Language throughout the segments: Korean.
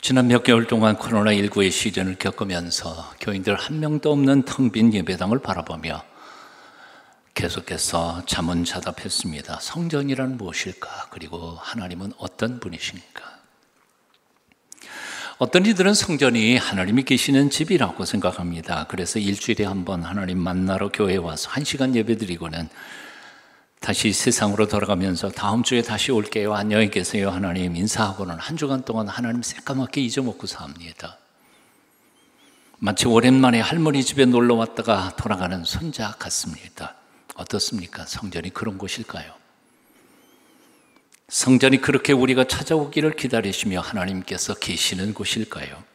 지난 몇 개월 동안 코로나19의 시즌을 겪으면서 교인들 한 명도 없는 텅 빈 예배당을 바라보며 계속해서 자문자답했습니다. 성전이란 무엇일까? 그리고 하나님은 어떤 분이신가? 어떤 이들은 성전이 하나님이 계시는 집이라고 생각합니다. 그래서 일주일에 한 번 하나님 만나러 교회에 와서 1시간 예배드리고는 다시 세상으로 돌아가면서 다음 주에 다시 올게요, 안녕히 계세요 하나님 인사하고는 한 주간 동안 하나님 새까맣게 잊어먹고 삽니다. 마치 오랜만에 할머니 집에 놀러 왔다가 돌아가는 손자 같습니다. 어떻습니까? 성전이 그런 곳일까요? 성전이 그렇게 우리가 찾아오기를 기다리시며 하나님께서 계시는 곳일까요?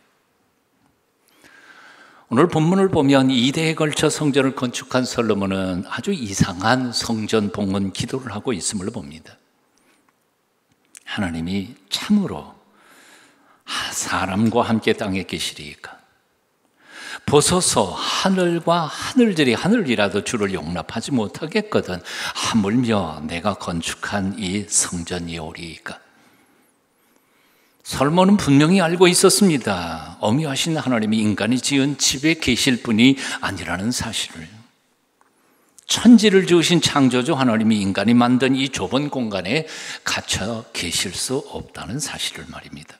오늘 본문을 보면 2대에 걸쳐 성전을 건축한 솔로몬은 아주 이상한 성전 봉헌 기도를 하고 있음을 봅니다. 하나님이 참으로 사람과 함께 땅에 계시리이까? 보소서 하늘과 하늘들이 하늘이라도 주를 용납하지 못하겠거든 하물며 내가 건축한 이 성전이오리이까? 솔로몬은 분명히 알고 있었습니다. 엄유하신 하나님이 인간이 지은 집에 계실 분이 아니라는 사실을. 천지를 지으신 창조주 하나님이 인간이 만든 이 좁은 공간에 갇혀 계실 수 없다는 사실을 말입니다.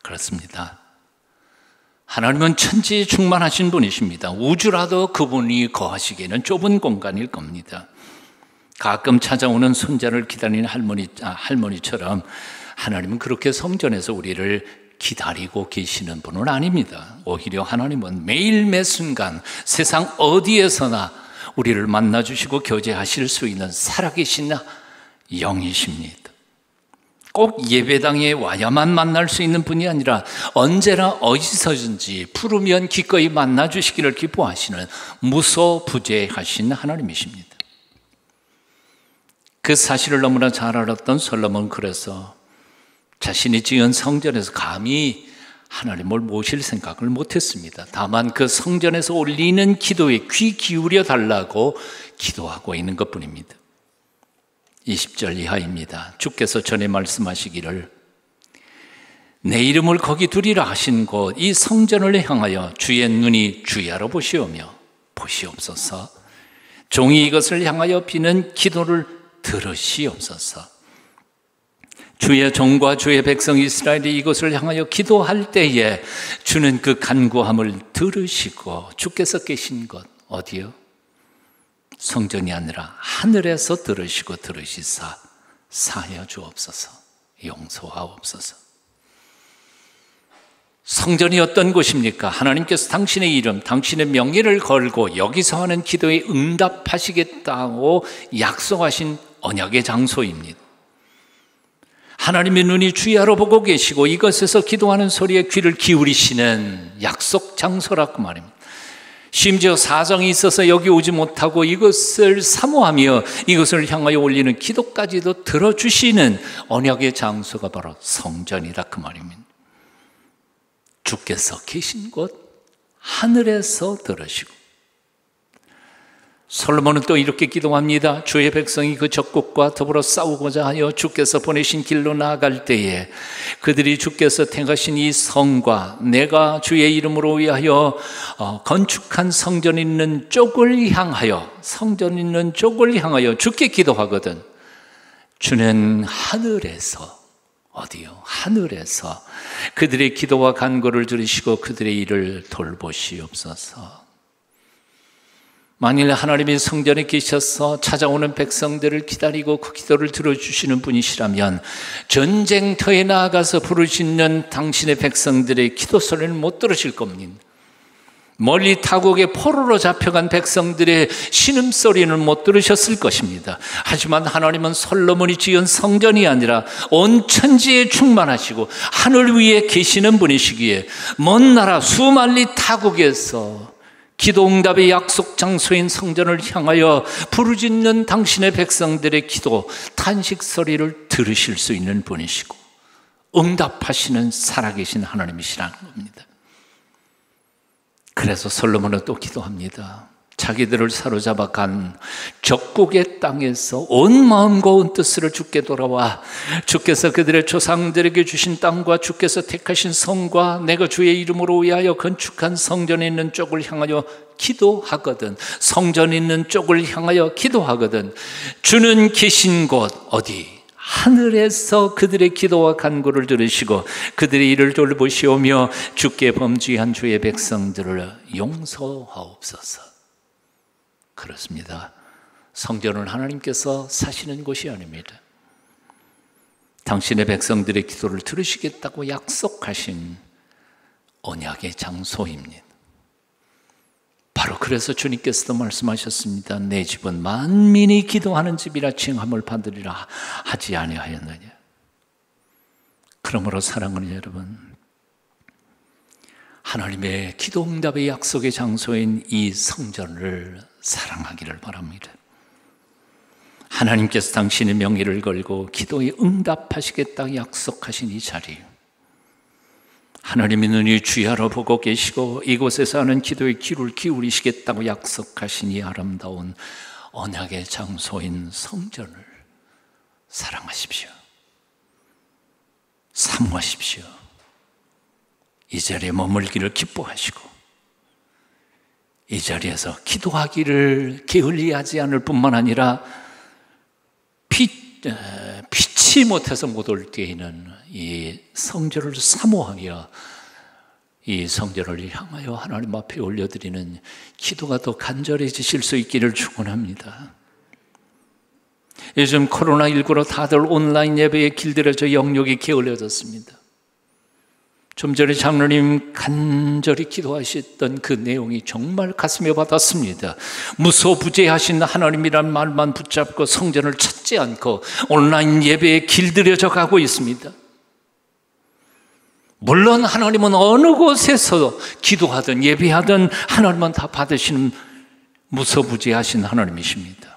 그렇습니다. 하나님은 천지에 충만하신 분이십니다. 우주라도 그분이 거하시기에는 좁은 공간일 겁니다. 가끔 찾아오는 손자를 기다리는 할머니처럼 하나님은 그렇게 성전에서 우리를 기다리고 계시는 분은 아닙니다. 오히려 하나님은 매일 매 순간 세상 어디에서나 우리를 만나주시고 교제하실 수 있는 살아계신 영이십니다. 꼭 예배당에 와야만 만날 수 있는 분이 아니라 언제나 어디서든지 부르면 기꺼이 만나주시기를 기뻐하시는 무소부재하신 하나님이십니다. 그 사실을 너무나 잘 알았던 솔로몬은 그래서 자신이 지은 성전에서 감히 하나님을 모실 생각을 못했습니다. 다만 그 성전에서 올리는 기도에 귀 기울여 달라고 기도하고 있는 것뿐입니다. 20절 이하입니다. 주께서 전에 말씀하시기를 내 이름을 거기 두리라 하신 곳 이 성전을 향하여 주의 눈이 주야로 보시오며 보시옵소서. 종이 이것을 향하여 비는 기도를 들으시옵소서. 주의 종과 주의 백성 이스라엘이 이것을 향하여 기도할 때에 주는 그 간구함을 들으시고 주께서 계신 곳 어디요? 성전이 아니라 하늘에서 들으시고 들으시사 사하여 주옵소서, 용서하옵소서. 성전이 어떤 곳입니까? 하나님께서 당신의 이름, 당신의 명예를 걸고 여기서 하는 기도에 응답하시겠다고 약속하신 언약의 장소입니다. 하나님의 눈이 주야로 보고 계시고 이것에서 기도하는 소리에 귀를 기울이시는 약속 장소라고 말입니다. 심지어 사정이 있어서 여기 오지 못하고 이것을 사모하며 이것을 향하여 올리는 기도까지도 들어주시는 언약의 장소가 바로 성전이다 그 말입니다. 주께서 계신 곳 하늘에서 들으시고 솔로몬은 또 이렇게 기도합니다. 주의 백성이 그 적국과 더불어 싸우고자 하여 주께서 보내신 길로 나아갈 때에 그들이 주께서 택하신 이 성과 내가 주의 이름으로 위하여 건축한 성전 있는 쪽을 향하여 주께 기도하거든 주는 하늘에서 어디요? 하늘에서 그들의 기도와 간구를 들으시고 그들의 일을 돌보시옵소서. 만일 하나님이 성전에 계셔서 찾아오는 백성들을 기다리고 그 기도를 들어주시는 분이시라면 전쟁터에 나아가서 부르짖는 당신의 백성들의 기도 소리를 못 들으실 겁니다. 멀리 타국의 포로로 잡혀간 백성들의 신음소리는 못 들으셨을 것입니다. 하지만 하나님은 솔로몬이 지은 성전이 아니라 온 천지에 충만하시고 하늘 위에 계시는 분이시기에 먼 나라 수만리 타국에서 기도응답의 약속 장소인 성전을 향하여 부르짖는 당신의 백성들의 기도, 탄식 소리를 들으실 수 있는 분이시고 응답하시는 살아계신 하나님이시라는 겁니다. 그래서 솔로몬은 또 기도합니다. 자기들을 사로잡아 간 적국의 땅에서 온 마음과 온 뜻으로 주께 돌아와 주께서 그들의 조상들에게 주신 땅과 주께서 택하신 성과 내가 주의 이름으로 위하여 건축한 성전에 있는 쪽을 향하여 기도하거든. 성전에 있는 쪽을 향하여 기도하거든. 주는 계신 곳 어디? 하늘에서 그들의 기도와 간구를 들으시고 그들의 일을 돌보시오며 주께 범죄한 주의 백성들을 용서하옵소서. 그렇습니다. 성전은 하나님께서 사시는 곳이 아닙니다. 당신의 백성들의 기도를 들으시겠다고 약속하신 언약의 장소입니다. 바로 그래서 주님께서도 말씀하셨습니다. 내 집은 만민이 기도하는 집이라 칭함을 받으리라 하지 아니하였느냐. 그러므로 사랑하는 여러분, 하나님의 기도 응답의 약속의 장소인 이 성전을 사랑하기를 바랍니다. 하나님께서 당신의 명예를 걸고 기도에 응답하시겠다 약속하신 이 자리, 하나님의 눈이 주야로 보고 계시고 이곳에서 하는 기도에 귀를 기울이시겠다고 약속하신 이 아름다운 언약의 장소인 성전을 사랑하십시오. 사모하십시오. 이 자리에 머물기를 기뻐하시고 이 자리에서 기도하기를 게을리하지 않을 뿐만 아니라 피치 못해서 못 올 때에는 이 성전을 사모하며 이 성전을 향하여 하나님 앞에 올려드리는 기도가 더 간절해지실 수 있기를 축원합니다. 요즘 코로나19로 다들 온라인 예배에 길들여져 영역이 게을러졌습니다. 좀 전에 장로님 간절히 기도하셨던 그 내용이 정말 가슴에 와닿습니다. 무소부재하신 하나님이란 말만 붙잡고 성전을 찾지 않고 온라인 예배에 길들여져 가고 있습니다. 물론 하나님은 어느 곳에서 기도하든 예배하든 하나님은 다 받으시는 무소부재하신 하나님이십니다.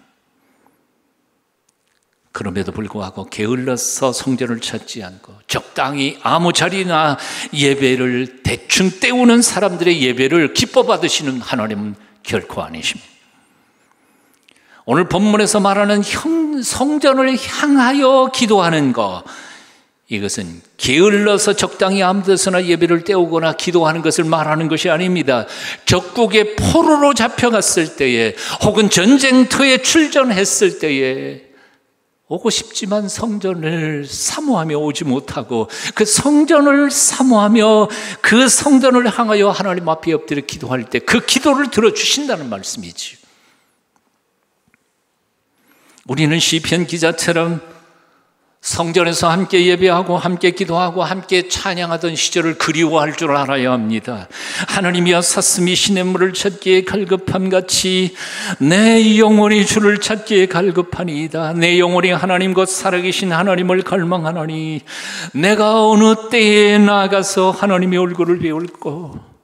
그럼에도 불구하고 게을러서 성전을 찾지 않고 적당히 아무 자리나 예배를 대충 때우는 사람들의 예배를 기뻐 받으시는 하나님은 결코 아니십니다. 오늘 본문에서 말하는 성전을 향하여 기도하는 것, 이것은 게을러서 적당히 아무 데서나 예배를 때우거나 기도하는 것을 말하는 것이 아닙니다. 적국의 포로로 잡혀갔을 때에 혹은 전쟁터에 출전했을 때에 오고 싶지만 성전을 사모하며 오지 못하고 그 성전을 사모하며 그 성전을 향하여 하나님 앞에 엎드려 기도할 때 그 기도를 들어주신다는 말씀이지요. 우리는 시편 기자처럼 성전에서 함께 예배하고 함께 기도하고 함께 찬양하던 시절을 그리워할 줄 알아야 합니다. 하나님이여 사슴이 시냇물을 찾기에 갈급함같이 내 영혼이 주를 찾기에 갈급하니이다. 내 영혼이 하나님 곧 살아계신 하나님을 갈망하나니 내가 어느 때에 나아가서 하나님의 얼굴을 배울꼬.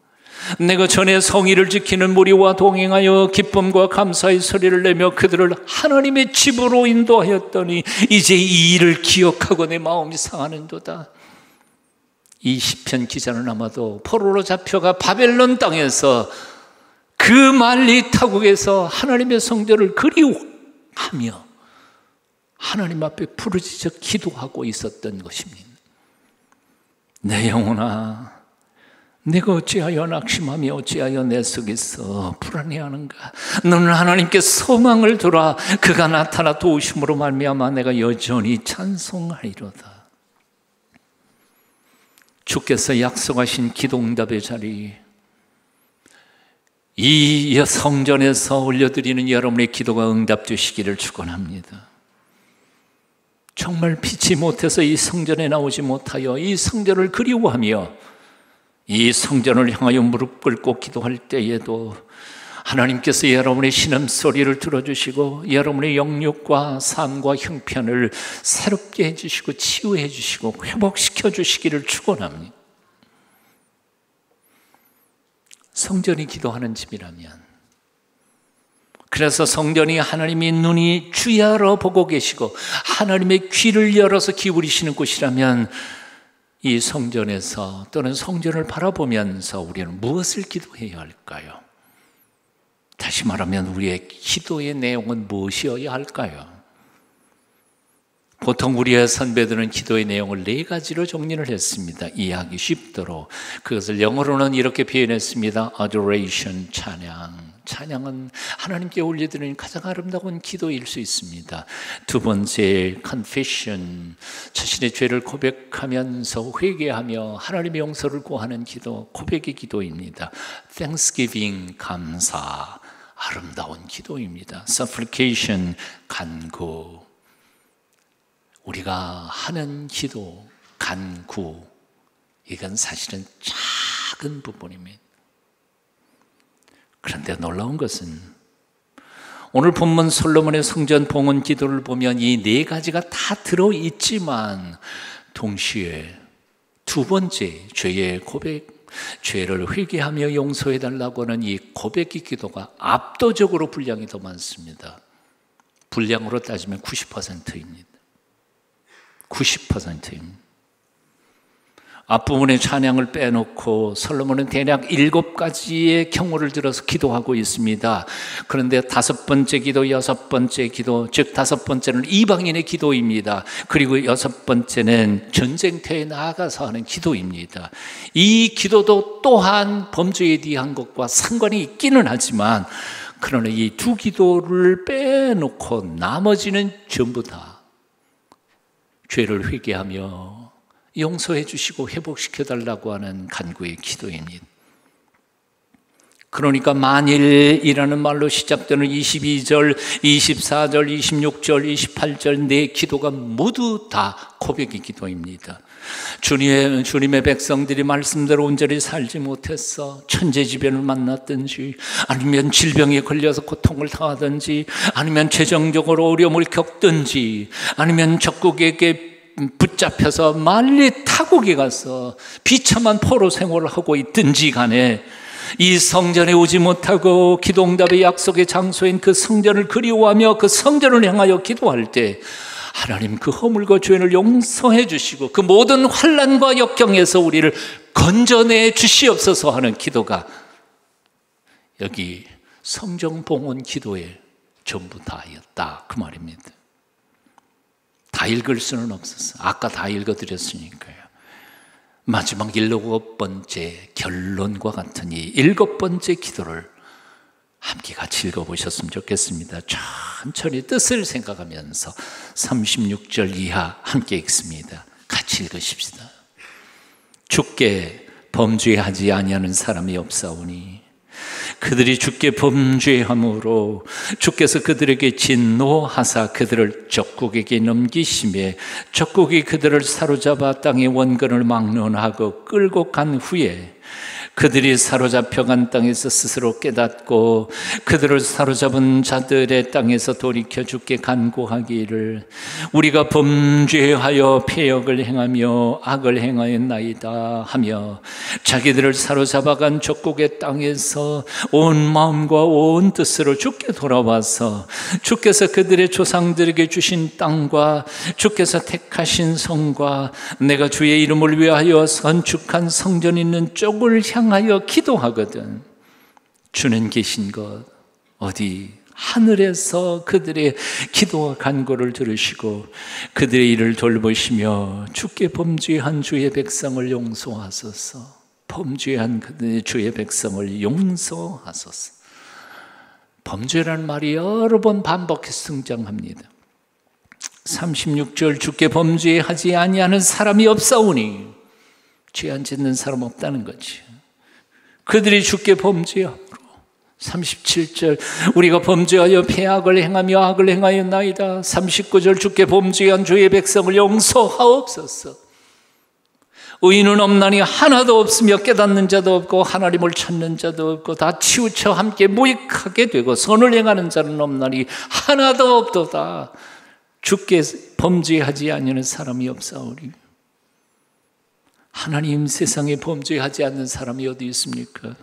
내가 전에 성의를 지키는 무리와 동행하여 기쁨과 감사의 소리를 내며 그들을 하나님의 집으로 인도하였더니 이제 이 일을 기억하고 내 마음이 상하는도다. 이 시편 기자는 아마도 포로로 잡혀가 바벨론 땅에서 그 만리 타국에서 하나님의 성전을 그리워하며 하나님 앞에 부르짖어 기도하고 있었던 것입니다. 내 영혼아, 내가 어찌하여 낙심하며 어찌하여 내 속에서 불안해하는가? 너는 하나님께 소망을 두라. 그가 나타나 도우심으로 말미암아 내가 여전히 찬송하리로다. 주께서 약속하신 기도 응답의 자리, 이 성전에서 올려드리는 여러분의 기도가 응답되시기를 축원합니다. 정말 피치 못해서 이 성전에 나오지 못하여 이 성전을 그리워하며 이 성전을 향하여 무릎 꿇고 기도할 때에도 하나님께서 여러분의 신음소리를 들어주시고 여러분의 영육과 삶과 형편을 새롭게 해주시고 치유해 주시고 회복시켜 주시기를 축원합니다. 성전이 기도하는 집이라면, 그래서 성전이 하나님의 눈이 주야로 보고 계시고 하나님의 귀를 열어서 기울이시는 곳이라면 이 성전에서 또는 성전을 바라보면서 우리는 무엇을 기도해야 할까요? 다시 말하면 우리의 기도의 내용은 무엇이어야 할까요? 보통 우리의 선배들은 기도의 내용을 4가지로 정리를 했습니다. 이해하기 쉽도록. 그것을 영어로는 이렇게 표현했습니다. Adoration, 찬양. 찬양은 하나님께 올려드리는 가장 아름다운 기도일 수 있습니다. 두 번째, confession. 자신의 죄를 고백하면서 회개하며 하나님의 용서를 구하는 기도, 고백의 기도입니다. thanksgiving, 감사. 아름다운 기도입니다. supplication, 간구. 우리가 하는 기도, 간구, 이건 사실은 작은 부분입니다. 그런데 놀라운 것은 오늘 본문 솔로몬의 성전 봉헌 기도를 보면 이 4가지가 다 들어있지만 동시에 두 번째 죄의 고백, 죄를 회개하며 용서해달라고 하는 이 고백의 기도가 압도적으로 분량이 더 많습니다. 분량으로 따지면 90%입니다. 90%입니다. 앞부분의 찬양을 빼놓고 솔로몬은 대략 7가지의 경우를 들어서 기도하고 있습니다. 그런데 5번째 기도, 6번째 기도, 즉 5번째는 이방인의 기도입니다. 그리고 6번째는 전쟁터에 나아가서 하는 기도입니다. 이 기도도 또한 범죄에 대한 것과 상관이 있기는 하지만 그러나 이 두 기도를 빼놓고 나머지는 전부 다 죄를 회개하며 용서해 주시고 회복시켜 달라고 하는 간구의 기도입니다. 그러니까 만일이라는 말로 시작되는 22절, 24절, 26절, 28절 네 기도가 모두 다 고백의 기도입니다. 주님의 백성들이 말씀대로 온전히 살지 못했어. 천재지변을 만났든지 아니면 질병에 걸려서 고통을 당하든지 아니면 재정적으로 어려움을 겪든지 아니면 적국에게 붙잡혀서 만리 타국에 가서 비참한 포로 생활을 하고 있든지 간에 이 성전에 오지 못하고 기도응답의 약속의 장소인 그 성전을 그리워하며 그 성전을 향하여 기도할 때 하나님 그 허물과 죄를 용서해 주시고 그 모든 환난과 역경에서 우리를 건져내 주시옵소서 하는 기도가 여기 성전봉헌 기도의 전부 다였다 그 말입니다. 다 읽을 수는 없었어. 아까 다 읽어드렸으니까요. 마지막 7번째 결론과 같은 이 7번째 기도를 함께 같이 읽어보셨으면 좋겠습니다. 천천히 뜻을 생각하면서 36절 이하 함께 읽습니다. 같이 읽으십시다. 주께 범죄하지 아니하는 사람이 없사오니 그들이 주께 범죄함으로 주께서 그들에게 진노하사 그들을 적국에게 넘기심에 적국이 그들을 사로잡아 땅의 원근을 막론하고 끌고 간 후에 그들이 사로잡혀간 땅에서 스스로 깨닫고 그들을 사로잡은 자들의 땅에서 돌이켜 주께 간구하기를 우리가 범죄하여 패역을 행하며 악을 행하였나이다 하며 자기들을 사로잡아간 적국의 땅에서 온 마음과 온 뜻으로 주께 돌아와서 주께서 그들의 조상들에게 주신 땅과 주께서 택하신 성과 내가 주의 이름을 위하여 건축한 성전 있는 쪽을 향하여 기도하거든 주는 계신 것 어디 하늘에서 그들의 기도와 간구를 들으시고 그들의 일을 돌보시며 주께 범죄한 주의 백성을 용서하소서. 범죄한 그들의 주의 백성을 용서하소서. 범죄라는 말이 여러 번 반복해서 등장합니다. 36절 주께 범죄하지 아니하는 사람이 없사오니 죄 안 짓는 사람 없다는 거지. 그들이 주께 범죄함으로 37절 우리가 범죄하여 패악을 행하며 악을 행하였나이다. 39절 주께 범죄한 주의 백성을 용서하옵소서. 의인은 없나니 하나도 없으며 깨닫는 자도 없고 하나님을 찾는 자도 없고 다 치우쳐 함께 무익하게 되고 선을 행하는 자는 없나니 하나도 없도다. 주께 범죄하지 아니하는 사람이 없사오니 하나님 세상에 범죄하지 않는 사람이 어디 있습니까?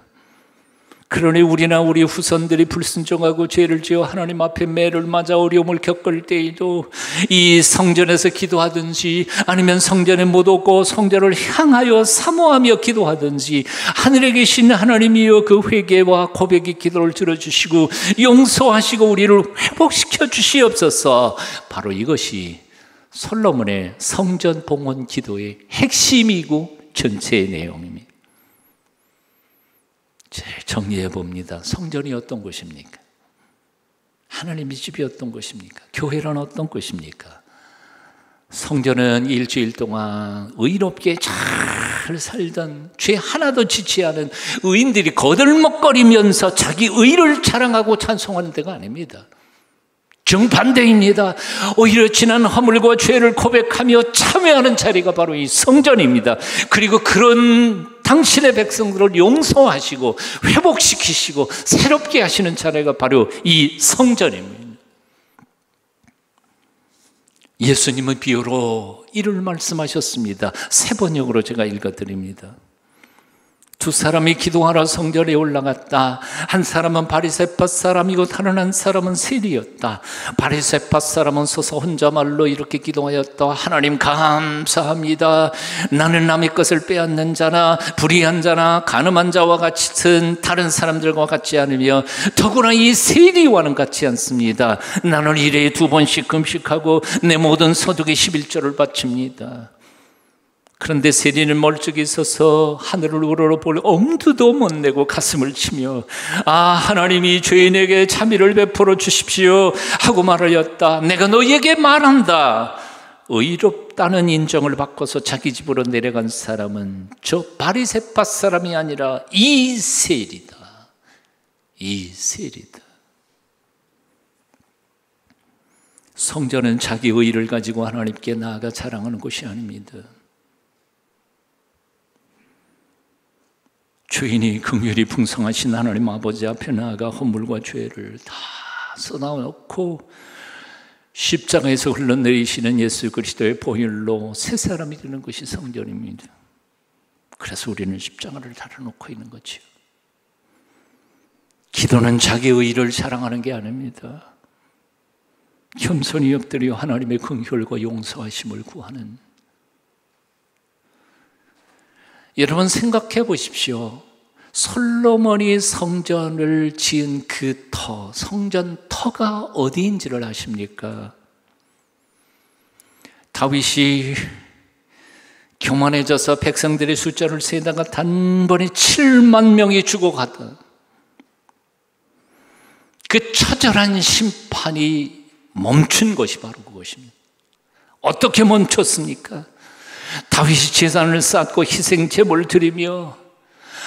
그러니 우리나 우리 후손들이 불순종하고 죄를 지어 하나님 앞에 매를 맞아 어려움을 겪을 때에도 이 성전에서 기도하든지 아니면 성전에 못 오고 성전을 향하여 사모하며 기도하든지 하늘에 계신 하나님이여 그 회개와 고백의 기도를 들어주시고 용서하시고 우리를 회복시켜 주시옵소서. 바로 이것이 솔로몬의 성전 봉헌 기도의 핵심이고 전체의 내용입니다. 정리해 봅니다. 성전이 어떤 곳입니까? 하나님의 집이 어떤 곳입니까? 교회는 어떤 곳입니까? 성전은 일주일 동안 의롭게 잘 살던 죄 하나도 지지 않은 의인들이 거들먹거리면서 자기 의를 자랑하고 찬송하는 데가 아닙니다. 정반대입니다. 오히려 지난 허물과 죄를 고백하며 참여하는 자리가 바로 이 성전입니다. 그리고 그런 당신의 백성들을 용서하시고 회복시키시고 새롭게 하시는 자리가 바로 이 성전입니다. 예수님은 비유로 이를 말씀하셨습니다. 세 번역으로 제가 읽어드립니다. 두 사람이 기도하러 성전에 올라갔다. 한 사람은 바리새파 사람이고 다른 한 사람은 세리였다. 바리새파 사람은 서서 혼자 말로 이렇게 기도하였다. 하나님 감사합니다. 나는 남의 것을 빼앗는 자나 불의한 자나 간음한 자와 같은 다른 사람들과 같지 않으며 더구나 이 세리와는 같지 않습니다. 나는 일에 2번씩 금식하고 내 모든 소득의 11조를 바칩니다. 그런데 세리는 멀찍이 서서 하늘을 우러러볼 엄두도 못 내고 가슴을 치며 하나님이 죄인에게 자비를 베풀어 주십시오 하고 말하였다. 내가 너희에게 말한다. 의롭다는 인정을 받고서 자기 집으로 내려간 사람은 저 바리새파 사람이 아니라 이 세리다. 이 세리다. 성전은 자기 의를 가지고 하나님께 나아가 자랑하는 곳이 아닙니다. 죄인이 긍휼이 풍성하신 하나님 아버지 앞에 나아가 허물과 죄를 다 쏟아놓고 십자가에서 흘러내리시는 예수 그리스도의 보혈로 새 사람이 되는 것이 성전입니다. 그래서 우리는 십자가를 달아놓고 있는 거죠. 기도는 자기의 의를 자랑하는 게 아닙니다. 겸손히 엎드려 하나님의 긍휼과 용서하심을 구하는. 여러분 생각해 보십시오. 솔로몬이 성전을 지은 그 터, 성전 터가 어디인지를 아십니까? 다윗이 교만해져서 백성들의 숫자를 세다가 단번에 7만 명이 죽어가다. 그 처절한 심판이 멈춘 것이 바로 그것입니다. 어떻게 멈췄습니까? 다윗이 제단을 쌓고 희생 제물을 드리며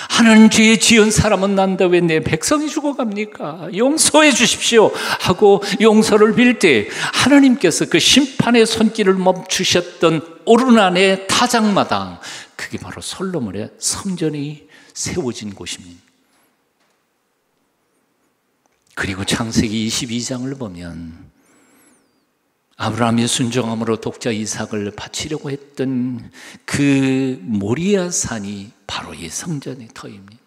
하나님 죄에 지은 사람은 난다 왜 내 백성이 죽어갑니까? 용서해 주십시오 하고 용서를 빌 때 하나님께서 그 심판의 손길을 멈추셨던 오르난의 타작마당, 그게 바로 솔로몬의 성전이 세워진 곳입니다. 그리고 창세기 22장을 보면 아브라함이 순종함으로 독자 이삭을 바치려고 했던 그 모리아 산이 바로 이 성전의 터입니다.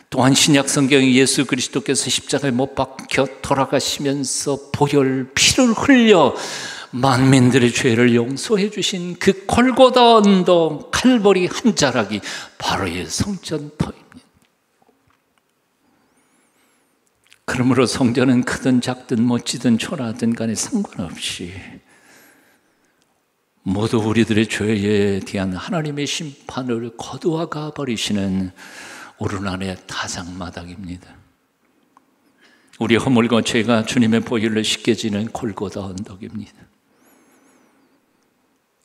또한 신약 성경에 예수 그리스도께서 십자가에 못 박혀 돌아가시면서 보혈 피를 흘려 만민들의 죄를 용서해 주신 그 골고다 언덕 칼보리 한 자락이 바로 이 성전 터입니다. 그러므로 성전은 크든 작든 멋지든 초라하든 간에 상관없이 모두 우리들의 죄에 대한 하나님의 심판을 거두어가 버리시는 오르난의 타작마당입니다. 우리 허물과 죄가 주님의 보혈로 씻겨지는 골고다 언덕입니다.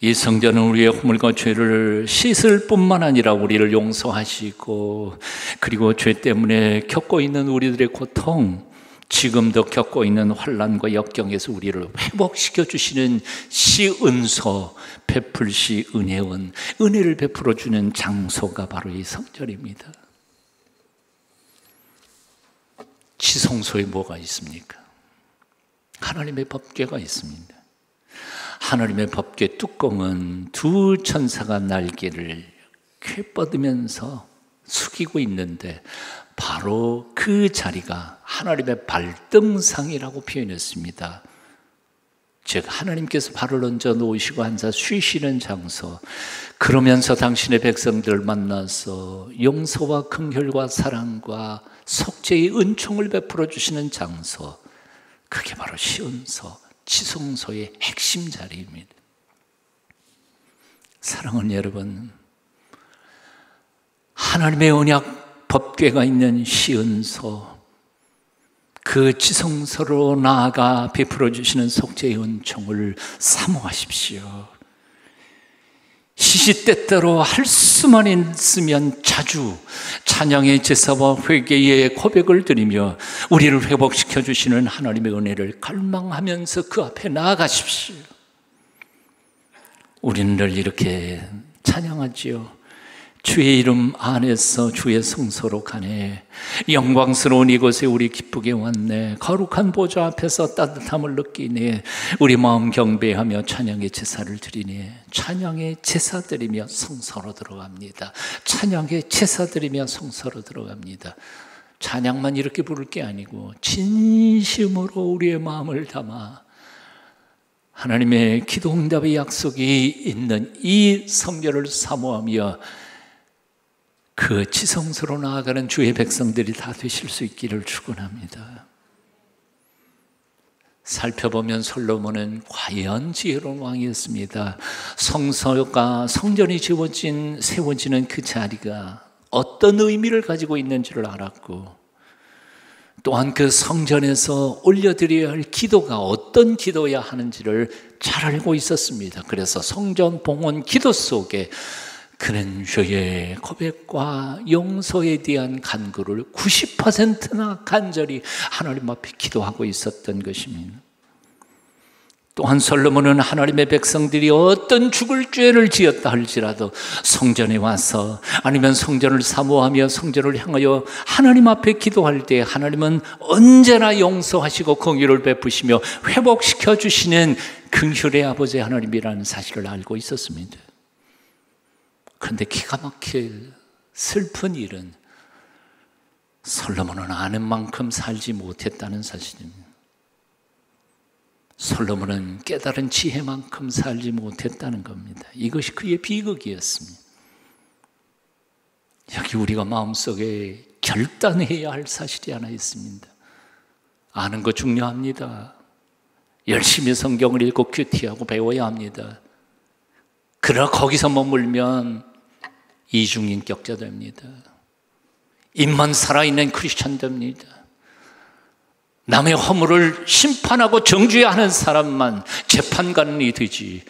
이 성전은 우리의 허물과 죄를 씻을 뿐만 아니라 우리를 용서하시고, 그리고 죄 때문에 겪고 있는 우리들의 고통, 지금도 겪고 있는 환난과 역경에서 우리를 회복시켜 주시는 시은소, 베풀시 은혜원, 은혜를 베풀어 주는 장소가 바로 이 성전입니다. 지성소에 뭐가 있습니까? 하나님의 법궤가 있습니다. 하나님의 법궤 뚜껑은 두 천사가 날개를 쾌 뻗으면서 숙이고 있는데 바로 그 자리가 하나님의 발등상이라고 표현했습니다. 즉 하나님께서 발을 얹어 놓으시고 앉아 쉬시는 장소, 그러면서 당신의 백성들을 만나서 용서와 긍휼과 사랑과 속죄의 은총을 베풀어 주시는 장소, 그게 바로 시온서, 지성소의 핵심 자리입니다. 사랑하는 여러분, 하나님의 언약 법궤가 있는 시온소, 그 지성소로 나아가 베풀어 주시는 속죄의 은총을 사모하십시오. 시시때때로 할 수만 있으면 자주 찬양의 제사와 회개의 고백을 드리며 우리를 회복시켜 주시는 하나님의 은혜를 갈망하면서 그 앞에 나아가십시오. 우리는 늘 이렇게 찬양하지요. 주의 이름 안에서 주의 성소로 가네. 영광스러운 이곳에 우리 기쁘게 왔네. 거룩한 보좌 앞에서 따뜻함을 느끼네. 우리 마음 경배하며 찬양의 제사를 드리네. 찬양의 제사 드리며 성소로 들어갑니다. 찬양의 제사 드리며 성소로 들어갑니다. 찬양만 이렇게 부를 게 아니고 진심으로 우리의 마음을 담아 하나님의 기도 응답의 약속이 있는 이 성결을 사모하며 그 지성소로 나아가는 주의 백성들이 다 되실 수 있기를 축원합니다. 살펴보면 솔로몬은 과연 지혜로운 왕이었습니다. 성전이 세워지는 그 자리가 어떤 의미를 가지고 있는지를 알았고, 또한 그 성전에서 올려드려야 할 기도가 어떤 기도여야 하는지를 잘 알고 있었습니다. 그래서 성전 봉헌 기도 속에 그는 주의 고백과 용서에 대한 간구를 90%나 간절히 하나님 앞에 기도하고 있었던 것입니다. 또한 솔로몬은 하나님의 백성들이 어떤 죽을 죄를 지었다 할지라도 성전에 와서, 아니면 성전을 사모하며 성전을 향하여 하나님 앞에 기도할 때 하나님은 언제나 용서하시고 긍휼을 베푸시며 회복시켜 주시는 긍휼의 아버지 하나님이라는 사실을 알고 있었습니다. 그런데 기가 막힐 슬픈 일은 솔로몬은 아는 만큼 살지 못했다는 사실입니다. 솔로몬은 깨달은 지혜만큼 살지 못했다는 겁니다. 이것이 그의 비극이었습니다. 여기 우리가 마음속에 결단해야 할 사실이 하나 있습니다. 아는 거 중요합니다. 열심히 성경을 읽고 큐티하고 배워야 합니다. 그러나 거기서 머물면 이중인격자 됩니다. 입만 살아있는 크리스찬 됩니다. 남의 허물을 심판하고 정죄해야 하는 사람만 재판관이 되지,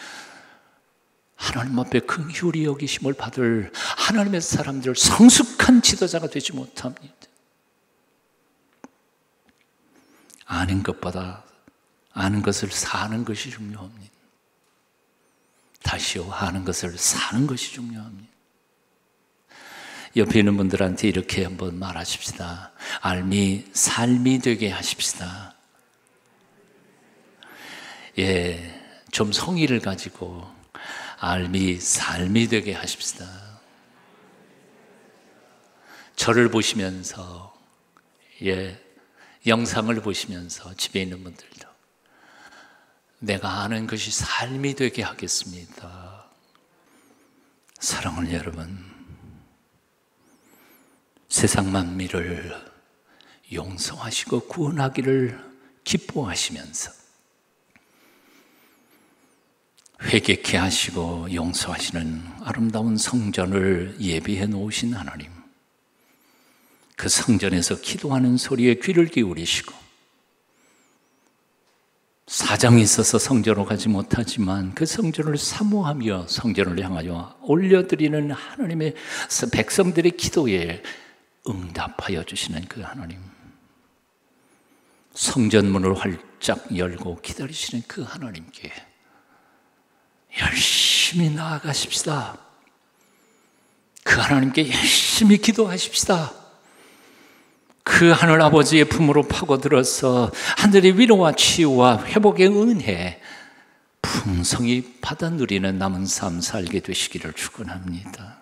하나님 앞에 긍휼히 여기심을 받을 하나님의 사람들, 성숙한 지도자가 되지 못합니다. 아는 것보다 아는 것을 사는 것이 중요합니다. 다시요, 아는 것을 사는 것이 중요합니다. 옆에 있는 분들한테 이렇게 한번 말하십시다. 알미 삶이 되게 하십시다. 예, 좀 성의를 가지고 알미 삶이 되게 하십시다. 저를 보시면서, 예, 영상을 보시면서 집에 있는 분들도 내가 아는 것이 삶이 되게 하겠습니다. 사랑하는 여러분, 세상 만민을 용서하시고 구원하기를 기뻐하시면서 회개케 하시고 용서하시는 아름다운 성전을 예비해 놓으신 하나님, 그 성전에서 기도하는 소리에 귀를 기울이시고, 사정이 있어서 성전으로 가지 못하지만 그 성전을 사모하며 성전을 향하여 올려드리는 하나님의 백성들의 기도에 응답하여 주시는 그 하나님, 성전문을 활짝 열고 기다리시는 그 하나님께 열심히 나아가십시다. 그 하나님께 열심히 기도하십시다. 그 하늘 아버지의 품으로 파고들어서 하늘의 위로와 치유와 회복의 은혜 풍성히 받아 누리는 남은 삶 살게 되시기를 축원합니다.